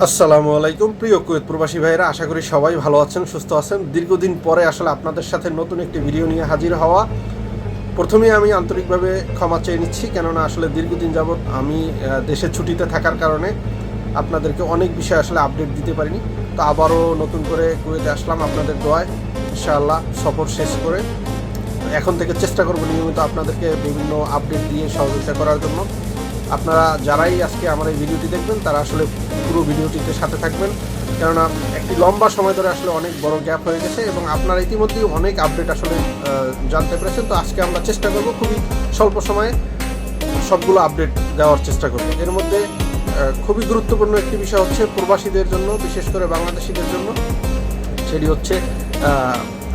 আসসালামু আলাইকুম প্রিয় কুয়েত প্রবাসী ভাইরা, আশা করি সবাই ভালো আছেন, সুস্থ আছেন। দীর্ঘদিন পরে আসলে আপনাদের সাথে নতুন একটি ভিডিও নিয়ে হাজির হওয়া। প্রথমেই আমি আন্তরিকভাবে ক্ষমা চেয়ে নিচ্ছি, কেননা আসলে দীর্ঘদিন যাবৎ আমি দেশে ছুটিতে থাকার কারণে আপনাদেরকে অনেক বিষয় আসলে আপডেট দিতে পারিনি। তো আবারও নতুন করে কুয়েতে আসলাম আপনাদের দোয়ায়। ইনশাআল্লাহ সফর শেষ করে এখন থেকে চেষ্টা করব নিয়মিত আপনাদেরকে বিভিন্ন আপডেট দিয়ে সহযোগিতা করার জন্য। আপনারা যারাই আজকে আমার এই ভিডিওটি দেখবেন তারা আসলে পুরো ভিডিওটিতে সাথে থাকবেন, কেননা একটি লম্বা সময় ধরে আসলে অনেক বড় গ্যাপ হয়ে গেছে এবং আপনারা ইতিমধ্যেই অনেক আপডেট আসলে জানতে পেরেছেন। তো আজকে আমরা চেষ্টা করব খুবই স্বল্প সময়ে সবগুলো আপডেট দেওয়ার চেষ্টা করব। এর মধ্যে খুবই গুরুত্বপূর্ণ একটি বিষয় হচ্ছে প্রবাসীদের জন্য, বিশেষ করে বাংলাদেশিদের জন্য। সেটি হচ্ছে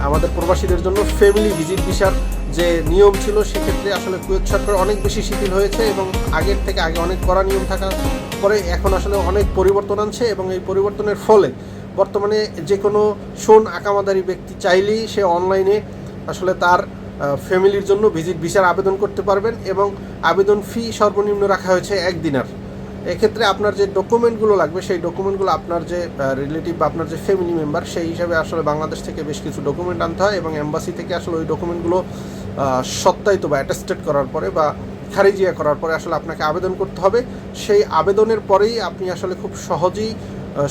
আমাদের প্রবাসীদের জন্য ফ্যামিলি ভিজিট ভিসার যে নিয়ম ছিল সেক্ষেত্রে আসলে কুয়েত সরকার অনেক বেশি শিথিল হয়েছে এবং আগের থেকে আগে অনেক কড়া নিয়ম থাকার পরে এখন আসলে অনেক পরিবর্তন আনছে এবং এই পরিবর্তনের ফলে বর্তমানে যে কোনো আকামাদারি ব্যক্তি চাইলেই সে অনলাইনে আসলে তার ফ্যামিলির জন্য ভিজিট ভিসার আবেদন করতে পারবেন এবং আবেদন ফি সর্বনিম্ন রাখা হয়েছে 1 দিনার। এক্ষেত্রে আপনার যে ডকুমেন্টগুলো লাগবে সেই ডকুমেন্টগুলো আপনার যে রিলেটিভ বা আপনার যে ফ্যামিলি মেম্বার সেই হিসাবে আসলে বাংলাদেশ থেকে বেশ কিছু ডকুমেন্ট আনতে হয় এবং এম্বাসি থেকে আসলে ওই ডকুমেন্টগুলো সত্যায়িত বা অ্যাটেস্টেড করার পরে বা খারিজিয়া করার পরে আসলে আপনাকে আবেদন করতে হবে। সেই আবেদনের পরেই আপনি আসলে খুব সহজেই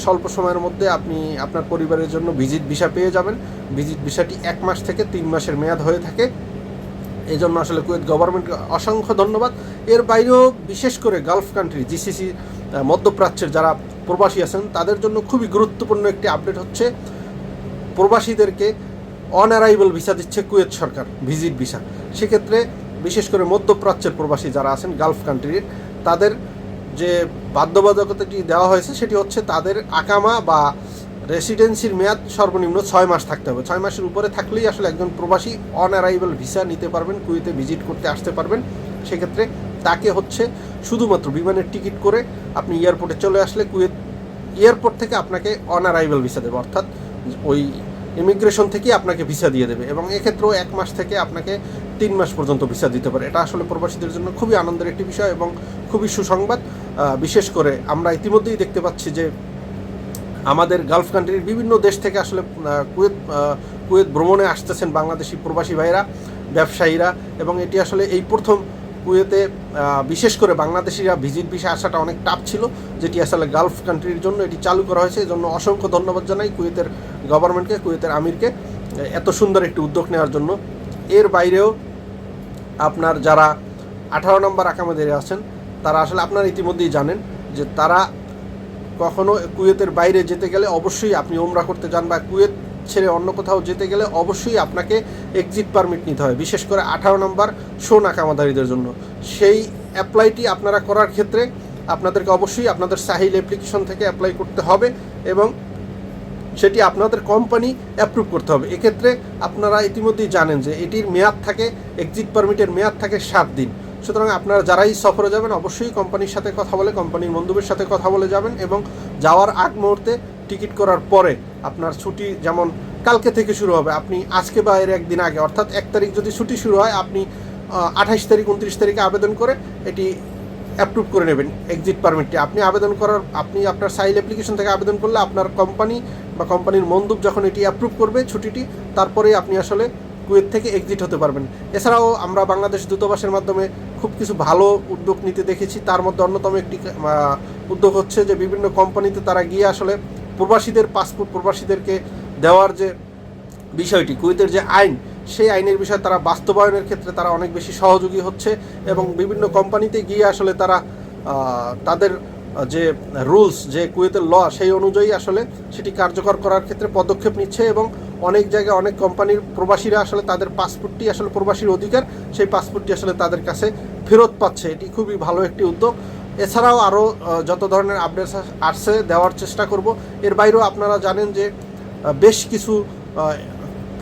স্বল্প সময়ের মধ্যে আপনি আপনার পরিবারের জন্য ভিজিট ভিসা পেয়ে যাবেন। ভিজিট ভিসাটি 1 মাস থেকে 3 মাসের মেয়াদ হয়ে থাকে। এই জন্য আসলে কুয়েত গভর্নমেন্টকে অসংখ্য ধন্যবাদ। এর বাইরেও বিশেষ করে গালফ কান্ট্রি জিসিসি মধ্যপ্রাচ্যের যারা প্রবাসী আছেন তাদের জন্য খুবই গুরুত্বপূর্ণ একটি আপডেট হচ্ছে, প্রবাসীদেরকে অন অ্যারাইভাল ভিসা দিচ্ছে কুয়েত সরকার, ভিজিট ভিসা। সেক্ষেত্রে বিশেষ করে মধ্যপ্রাচ্যের প্রবাসী যারা আছেন গালফ কান্ট্রির, তাদের যে বাধ্যবাধকতাটি দেওয়া হয়েছে সেটি হচ্ছে তাদের আকামা বা রেসিডেন্সির মেয়াদ সর্বনিম্ন 6 মাস থাকতে হবে। 6 মাসের উপরে থাকলেই আসলে একজন প্রবাসী অন অ্যারাইভাল ভিসা নিতে পারবেন, কুয়েতে ভিজিট করতে আসতে পারবেন। সেক্ষেত্রে তাকে হচ্ছে শুধুমাত্র বিমানের টিকিট করে আপনি এয়ারপোর্টে চলে আসলে কুয়েত এয়ারপোর্ট থেকে আপনাকে অন অ্যারাইভাল ভিসা দেবে, অর্থাৎ ওই ইমিগ্রেশন থেকেই আপনাকে ভিসা দিয়ে দেবে এবং এক্ষেত্রেও 1 মাস থেকে আপনাকে 3 মাস পর্যন্ত ভিসা দিতে পারে। এটা আসলে প্রবাসীদের জন্য খুবই আনন্দের একটি বিষয় এবং খুবই সুসংবাদ। বিশেষ করে আমরা ইতিমধ্যেই দেখতে পাচ্ছি যে আমাদের গালফ কান্ট্রির বিভিন্ন দেশ থেকে আসলে কুয়েত ভ্রমণে আসতেছেন বাংলাদেশি প্রবাসী ভাইরা, ব্যবসায়ীরা, এবং এটি আসলে এই প্রথম কুয়েতে বিশেষ করে বাংলাদেশিরা ভিজিট ভিসা আসাটা অনেক টাফ ছিল, যেটি আসলে গালফ কান্ট্রির জন্য এটি চালু করা হয়েছে। এই জন্য অসংখ্য ধন্যবাদ জানাই কুয়েতের গভর্নমেন্টকে, কুয়েতের আমিরকে এত সুন্দর একটি উদ্যোগ নেওয়ার জন্য। এর বাইরেও আপনার যারা 18 নম্বর আকামাদের আছেন তারা আসলে আপনারা ইতিমধ্যেই জানেন যে তারা কখনো কুয়েতের বাইরে যেতে গেলে অবশ্যই আপনি ওমরা করতে যান বা কুয়েত ছেড়ে অন্য কোথাও যেতে গেলে অবশ্যই আপনাকে এক্সিট পারমিট নিতে হয়, বিশেষ করে 18 নম্বর আকামাদারিদের জন্য। সেই অ্যাপ্লাইটি আপনারা করার ক্ষেত্রে আপনাদেরকে অবশ্যই আপনাদের সাহিল অ্যাপ্লিকেশন থেকে অ্যাপ্লাই করতে হবে এবং সেটি আপনাদের কোম্পানি অ্যাপ্রুভ করতে হবে। এক্ষেত্রে আপনারা ইতিমধ্যেই জানেন যে এটির মেয়াদ থাকে, এক্সিট পারমিটের মেয়াদ থাকে 7 দিন। সুতরাং আপনারা যারাই সফরে যাবেন অবশ্যই কোম্পানির সাথে কথা বলে, কোম্পানির মন্দুবের সাথে কথা বলে যাবেন এবং যাওয়ার আগ মুহূর্তে টিকিট করার পরে আপনার ছুটি যেমন কালকে থেকে শুরু হবে, আপনি আজকে বা এর 1 দিন আগে অর্থাৎ 1 তারিখ যদি ছুটি শুরু হয় আপনি 28 তারিখ 29 তারিখে আবেদন করে এটি অ্যাপ্রুভ করে নেবেন এক্সিট পারমিটটি। আপনি আপনার সাইল অ্যাপ্লিকেশন থেকে আবেদন করলে আপনার কোম্পানি বা কোম্পানির মন্দুব যখন এটি অ্যাপ্রুভ করবে ছুটিটি, তারপরেই আপনি আসলে কুয়েত থেকে এক্সিট হতে পারবেন। এছাড়াও আমরা বাংলাদেশ দূতাবাসের মাধ্যমে খুব কিছু ভালো উদ্যোগ নিতে দেখেছি। তার মধ্যে অন্যতম একটি উদ্যোগ হচ্ছে যে বিভিন্ন কোম্পানিতে তারা গিয়ে আসলে প্রবাসীদের পাসপোর্ট প্রবাসীদেরকে দেওয়ার যে বিষয়টি, কুয়েতের যে আইন সেই আইনের বিষয়ে তারা বাস্তবায়নের ক্ষেত্রে তারা অনেক বেশি সহযোগী হচ্ছে এবং বিভিন্ন কোম্পানিতে গিয়ে আসলে তারা তাদের যে রুলস, যে কুয়েতের ল সেই অনুযায়ী আসলে সেটি কার্যকর করার ক্ষেত্রে পদক্ষেপ নিচ্ছে এবং অনেক জায়গায় অনেক কোম্পানির প্রবাসীরা আসলে তাদের পাসপোর্টটি আসলে প্রবাসীর অধিকার, সেই পাসপোর্টটি আসলে তাদের কাছে ফেরত পাচ্ছে। এটি খুবই ভালো একটি উদ্যোগ। এছাড়াও আরও যত ধরনের আপডেটস আসছে দেওয়ার চেষ্টা করব। এর বাইরেও আপনারা জানেন যে বেশ কিছু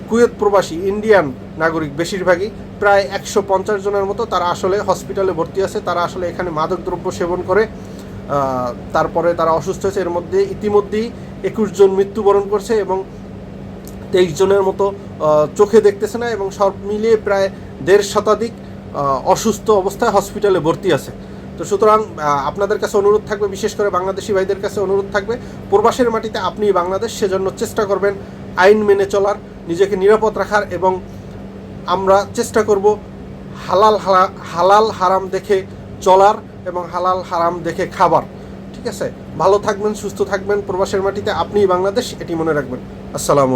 কুয়েত প্রবাসী ইন্ডিয়ান নাগরিক, বেশিরভাগই প্রায় 150 জনের মতো, তারা আসলে হসপিটালে ভর্তি আছে। তারা আসলে এখানে মাদকদ্রব্য সেবন করে তারপরে তারা অসুস্থ হয়েছে। এর মধ্যে ইতিমধ্যেই 21 জন মৃত্যুবরণ করছে এবং 23 জনের মতো চোখে দেখতেছে না এবং সব মিলিয়ে প্রায় 1.5 শতাধিক অসুস্থ অবস্থায় হসপিটালে ভর্তি আছে। তো সুতরাং আপনাদের কাছে অনুরোধ থাকবে, বিশেষ করে বাংলাদেশি ভাইদের কাছে অনুরোধ থাকবে, প্রবাসের মাটিতে আপনি বাংলাদেশ, সেজন্য চেষ্টা করবেন আইন মেনে চলার, নিজেকে নিরাপদ রাখার, এবং আমরা চেষ্টা করব হালাল হারাম দেখে চলার এবং হালাল হারাম দেখে খাবার। ঠিক আছে, ভালো থাকবেন, সুস্থ থাকবেন, প্রবাসের মাটিতে আপনিই বাংলাদেশ, এটি মনে রাখবেন। আসসালামু আলাইকুম।